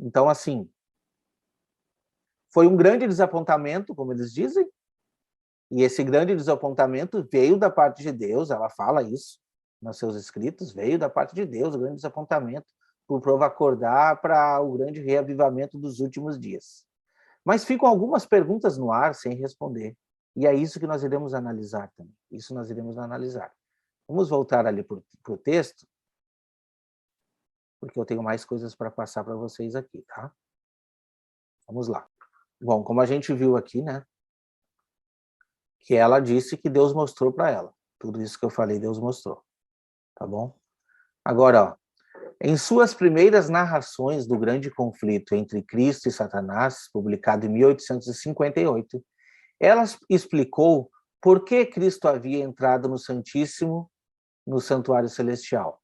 Então, assim, foi um grande desapontamento, como eles dizem, e esse grande desapontamento veio da parte de Deus, ela fala isso nos seus escritos, veio da parte de Deus, o grande desapontamento, para o povo acordar para o grande reavivamento dos últimos dias. Mas ficam algumas perguntas no ar sem responder, e é isso que nós iremos analisar também, isso nós iremos analisar. Vamos voltar ali para o texto, porque eu tenho mais coisas para passar para vocês aqui, tá? Vamos lá. Bom, como a gente viu aqui, né, que ela disse que Deus mostrou para ela. Tudo isso que eu falei, Deus mostrou. Tá bom? Agora, ó, em suas primeiras narrações do grande conflito entre Cristo e Satanás, publicado em 1858, ela explicou por que Cristo havia entrado no Santíssimo, no Santuário Celestial.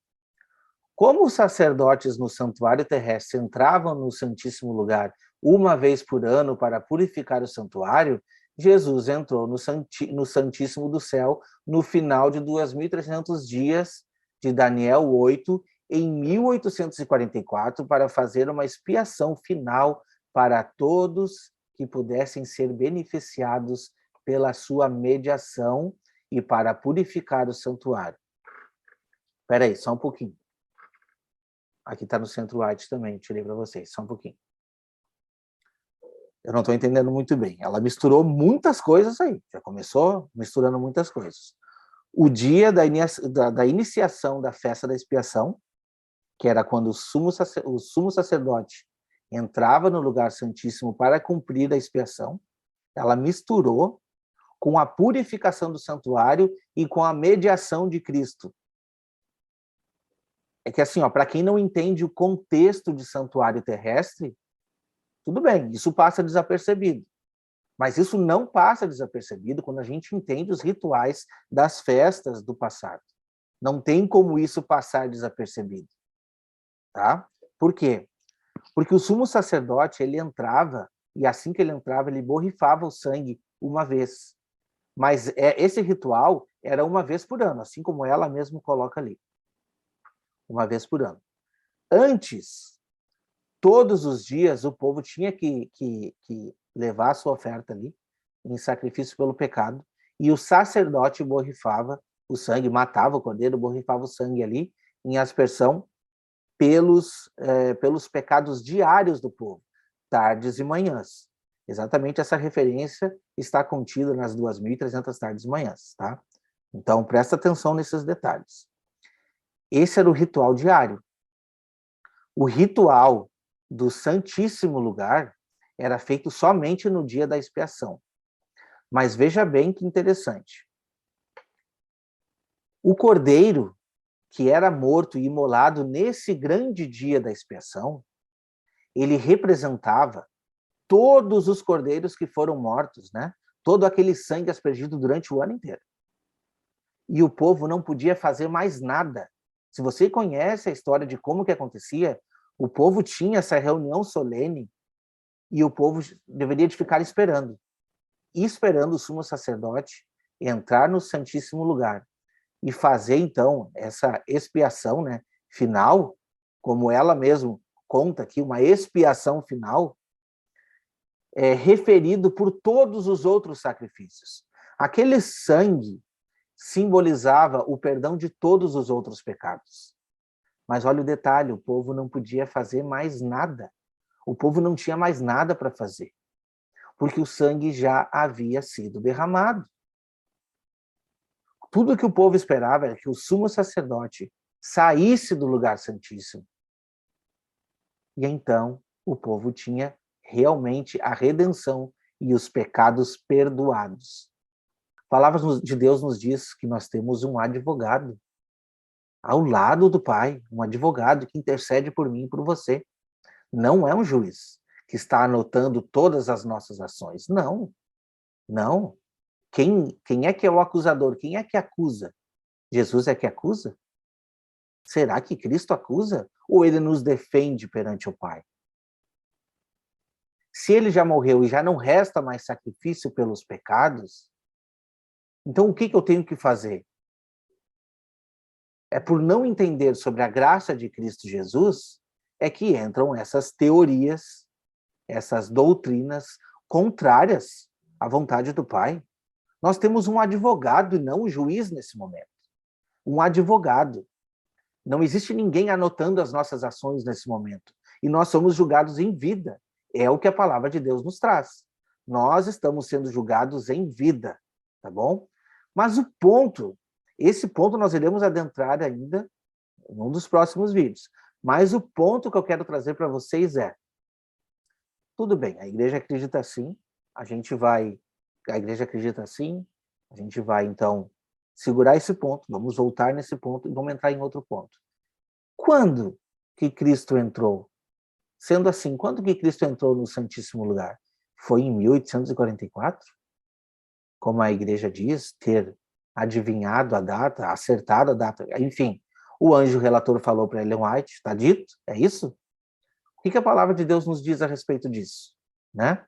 Como os sacerdotes no Santuário Terrestre entravam no Santíssimo Lugar uma vez por ano para purificar o santuário, Jesus entrou no Santíssimo do Céu no final de 2.300 dias de Daniel 8, em 1844, para fazer uma expiação final para todos que pudessem ser beneficiados pela sua mediação e para purificar o santuário. Espera aí, só um pouquinho. Aqui está no Centro White também, tirei para vocês, só um pouquinho. Eu não estou entendendo muito bem. Ela misturou muitas coisas aí, já começou misturando muitas coisas. O dia da iniciação da festa da expiação, que era quando o sumo sacerdote entrava no lugar santíssimo para cumprir a expiação, ela misturou com a purificação do santuário e com a mediação de Cristo. É que assim, para quem não entende o contexto de santuário terrestre, tudo bem, isso passa desapercebido. Mas isso não passa desapercebido quando a gente entende os rituais das festas do passado. Não tem como isso passar desapercebido. Tá? Por quê? Porque o sumo sacerdote, ele entrava, e assim que ele entrava, ele borrifava o sangue uma vez. Mas esse ritual era uma vez por ano, assim como ela mesma coloca ali. Uma vez por ano. Antes, todos os dias, o povo tinha que levar a sua oferta ali, em sacrifício pelo pecado, e o sacerdote borrifava o sangue, matava o cordeiro, borrifava o sangue ali, em aspersão, pelos pecados diários do povo, tardes e manhãs. Exatamente essa referência está contida nas 2.300 tardes e manhãs, tá? Então, presta atenção nesses detalhes. Esse era o ritual diário. O ritual do Santíssimo Lugar era feito somente no dia da expiação. Mas veja bem que interessante. O cordeiro, que era morto e imolado nesse grande dia da expiação, ele representava todos os cordeiros que foram mortos, né? Todo aquele sangue aspergido durante o ano inteiro. E o povo não podia fazer mais nada. Se você conhece a história de como que acontecia, o povo tinha essa reunião solene e o povo deveria de ficar esperando o sumo sacerdote entrar no Santíssimo Lugar e fazer, então, essa expiação, né, final, como ela mesma conta aqui, uma expiação final, referido por todos os outros sacrifícios. Aquele sangue simbolizava o perdão de todos os outros pecados. Mas olha o detalhe, o povo não podia fazer mais nada. O povo não tinha mais nada para fazer, porque o sangue já havia sido derramado. Tudo que o povo esperava era que o sumo sacerdote saísse do lugar santíssimo. E então o povo tinha realmente a redenção e os pecados perdoados. A palavra de Deus nos diz que nós temos um advogado ao lado do Pai, um advogado que intercede por mim e por você. Não é um juiz que está anotando todas as nossas ações. Não, não. Quem é que é o acusador? Quem é que acusa? Jesus é que acusa? Será que Cristo acusa? Ou ele nos defende perante o Pai? Se ele já morreu e já não resta mais sacrifício pelos pecados, então o que eu tenho que fazer? É por não entender sobre a graça de Cristo Jesus é que entram essas teorias, essas doutrinas contrárias à vontade do Pai. Nós temos um advogado e não um juiz nesse momento. Um advogado. Não existe ninguém anotando as nossas ações nesse momento. E nós somos julgados em vida. É o que a palavra de Deus nos traz. Nós estamos sendo julgados em vida, tá bom? Mas esse ponto nós iremos adentrar ainda em um dos próximos vídeos. Mas o ponto que eu quero trazer para vocês é, tudo bem, a igreja acredita assim, a igreja acredita assim, a gente vai, então, segurar esse ponto, vamos voltar nesse ponto e vamos entrar em outro ponto. Quando que Cristo entrou? Sendo assim, quando que Cristo entrou no Santíssimo Lugar? Foi em 1844? Como a igreja diz, ter adivinhado a data, acertado a data, enfim. O anjo relator falou para Ellen White, está dito? É isso? O que a palavra de Deus nos diz a respeito disso? Né?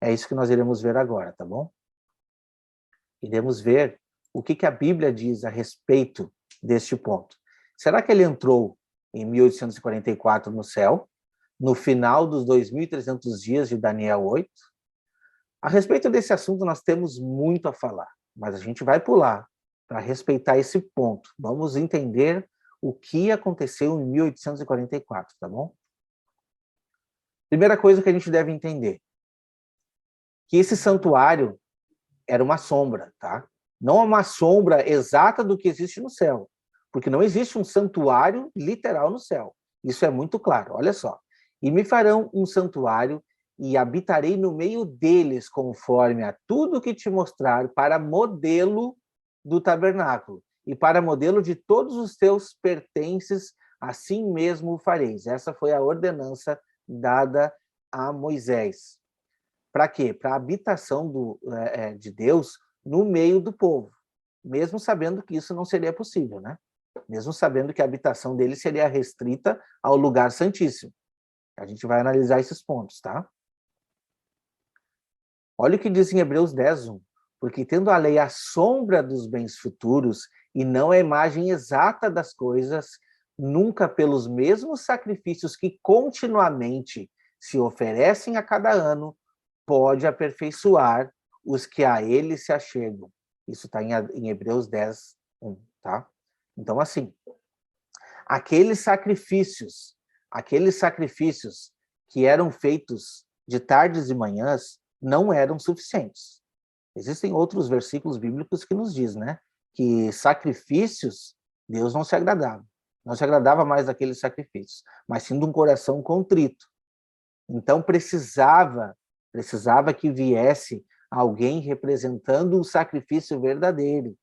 É isso que nós iremos ver agora, tá bom? Iremos ver o que a Bíblia diz a respeito deste ponto. Será que ele entrou em 1844 no céu, no final dos 2.300 dias de Daniel 8? A respeito desse assunto, nós temos muito a falar, mas a gente vai pular para respeitar esse ponto. Vamos entender o que aconteceu em 1844, tá bom? Primeira coisa que a gente deve entender, que esse santuário era uma sombra, tá? Não é uma sombra exata do que existe no céu, porque não existe um santuário literal no céu. Isso é muito claro, olha só. E me farão um santuário e habitarei no meio deles, conforme a tudo que te mostrar, para modelo do tabernáculo, e para modelo de todos os teus pertences, assim mesmo o fareis. Essa foi a ordenança dada a Moisés. Para quê? Para a habitação de Deus no meio do povo, mesmo sabendo que isso não seria possível, né? Mesmo sabendo que a habitação dele seria restrita ao lugar santíssimo. A gente vai analisar esses pontos, tá? Olha o que diz em Hebreus 10:1. Porque tendo a lei a sombra dos bens futuros e não a imagem exata das coisas, nunca pelos mesmos sacrifícios que continuamente se oferecem a cada ano, pode aperfeiçoar os que a ele se achegam. Isso está em Hebreus 10:1, tá? Então, assim, aqueles sacrifícios que eram feitos de tardes e manhãs não eram suficientes. Existem outros versículos bíblicos que nos diz, né, que sacrifícios Deus não se agradava. Não se agradava mais daqueles sacrifícios, mas sim de um coração contrito. Então precisava que viesse alguém representando o sacrifício verdadeiro,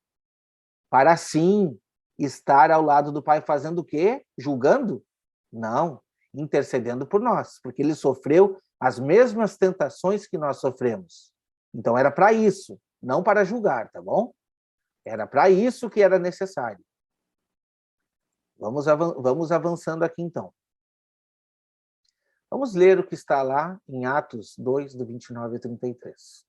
para assim estar ao lado do Pai fazendo o quê? Julgando? Não, intercedendo por nós, porque ele sofreu as mesmas tentações que nós sofremos. Então era para isso, não para julgar, tá bom? Era para isso que era necessário. Vamos avançando aqui então. Vamos ler o que está lá em Atos 2, do 29 ao 33.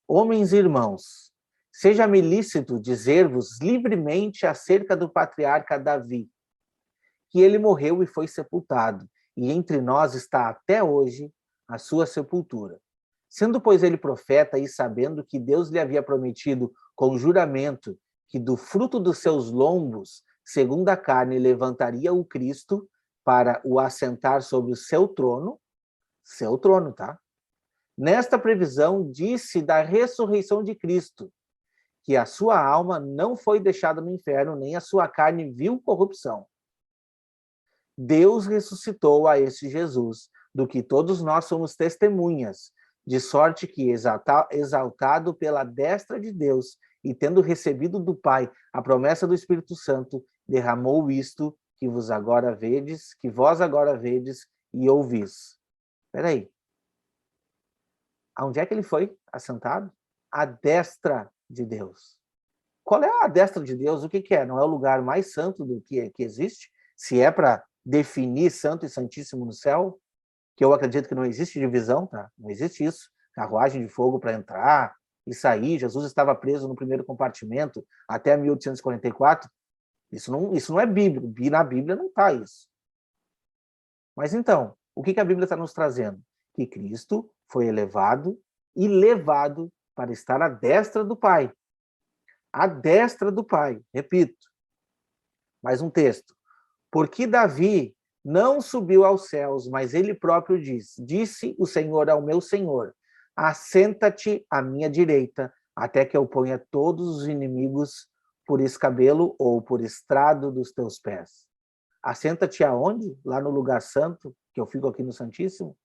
Homens e irmãos, seja-me lícito dizer-vos livremente acerca do patriarca Davi, que ele morreu e foi sepultado, e entre nós está até hoje a sua sepultura. Sendo, pois, ele profeta e sabendo que Deus lhe havia prometido com juramento que do fruto dos seus lombos, segundo a carne, levantaria o Cristo para o assentar sobre o seu trono, tá? Nesta previsão, disse da ressurreição de Cristo, que a sua alma não foi deixada no inferno, nem a sua carne viu corrupção. Deus ressuscitou a esse Jesus, do que todos nós somos testemunhas, de sorte que, exaltado pela destra de Deus e tendo recebido do Pai a promessa do Espírito Santo, derramou isto que vós agora vedes e ouvis. Espera aí. Aonde é que ele foi assentado? À destra de Deus. Qual é a destra de Deus? O que é? Não é o lugar mais santo do que existe? Se é para definir santo e santíssimo no céu, que eu acredito que não existe divisão, tá? Não existe isso. Carruagem de fogo para entrar e sair. Jesus estava preso no primeiro compartimento até 1844. Isso não é bíblico. Na Bíblia não está isso. Mas então, o que a Bíblia está nos trazendo? Que Cristo foi elevado e levado para estar à destra do Pai. À destra do Pai, repito. Mais um texto. Porque Davi não subiu aos céus, mas ele próprio disse o Senhor ao meu Senhor, assenta-te à minha direita, até que eu ponha todos os inimigos por escabelo ou por estrado dos teus pés. Assenta-te aonde? Lá no lugar santo, que eu fico aqui no Santíssimo?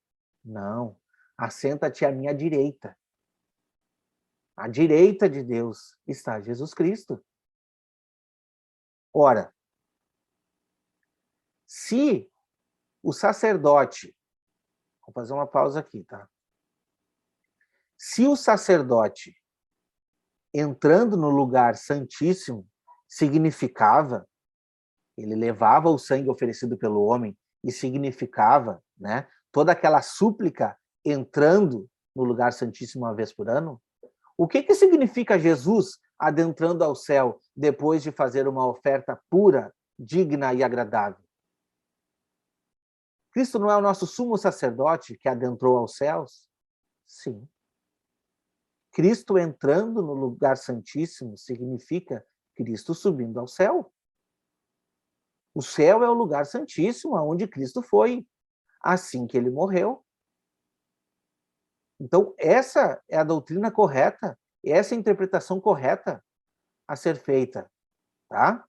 Não. Assenta-te à minha direita. À direita de Deus está Jesus Cristo. Ora, se o sacerdote, vou fazer uma pausa aqui, tá? Se o sacerdote entrando no lugar santíssimo significava, ele levava o sangue oferecido pelo homem e significava, né, toda aquela súplica entrando no lugar santíssimo uma vez por ano, o que significa Jesus adentrando ao céu depois de fazer uma oferta pura, digna e agradável? Cristo não é o nosso sumo sacerdote que adentrou aos céus? Sim. Cristo entrando no lugar santíssimo significa Cristo subindo ao céu. O céu é o lugar santíssimo aonde Cristo foi, assim que ele morreu. Então, essa é a doutrina correta, essa é a interpretação correta a ser feita, tá?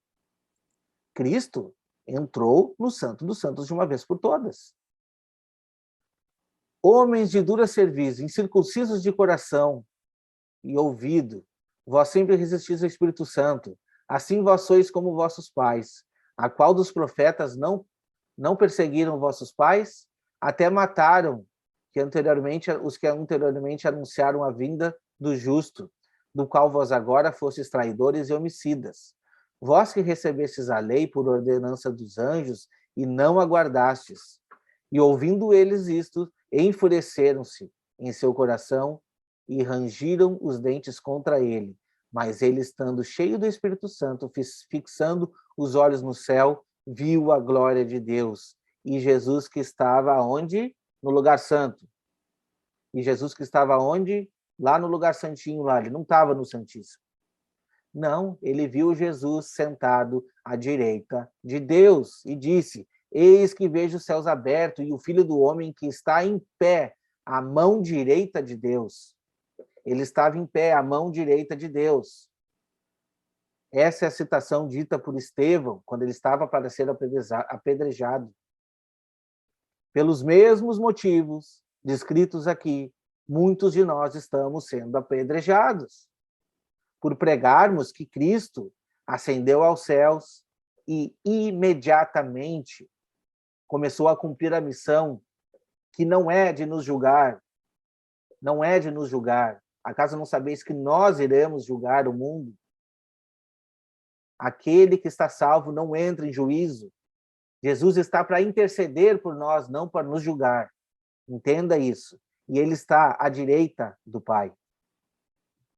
Cristo entrou no Santo dos Santos de uma vez por todas. Homens de dura cerviz, incircuncisos de coração e ouvido, vós sempre resistis ao Espírito Santo, assim vós sois como vossos pais. A qual dos profetas não perseguiram vossos pais? Até mataram os que anteriormente anunciaram a vinda do justo, do qual vós agora fostes traidores e homicidas. Vós que recebestes a lei por ordenança dos anjos e não aguardastes. E ouvindo eles isto, enfureceram-se em seu coração e rangiram os dentes contra ele. Mas ele, estando cheio do Espírito Santo, fixando os olhos no céu, viu a glória de Deus. E Jesus que estava onde? No lugar santo. E Jesus que estava onde? Lá no lugar santinho, lá. Ele não estava no Santíssimo. Não, ele viu Jesus sentado à direita de Deus e disse: eis que vejo os céus abertos e o Filho do Homem que está em pé, à mão direita de Deus. Ele estava em pé, à mão direita de Deus. Essa é a citação dita por Estevão, quando ele estava para ser apedrejado. Pelos mesmos motivos descritos aqui, muitos de nós estamos sendo apedrejados por pregarmos que Cristo ascendeu aos céus e imediatamente começou a cumprir a missão que não é de nos julgar, não é de nos julgar. Acaso não sabeis que nós iremos julgar o mundo? Aquele que está salvo não entra em juízo. Jesus está para interceder por nós, não para nos julgar. Entenda isso. E ele está à direita do Pai.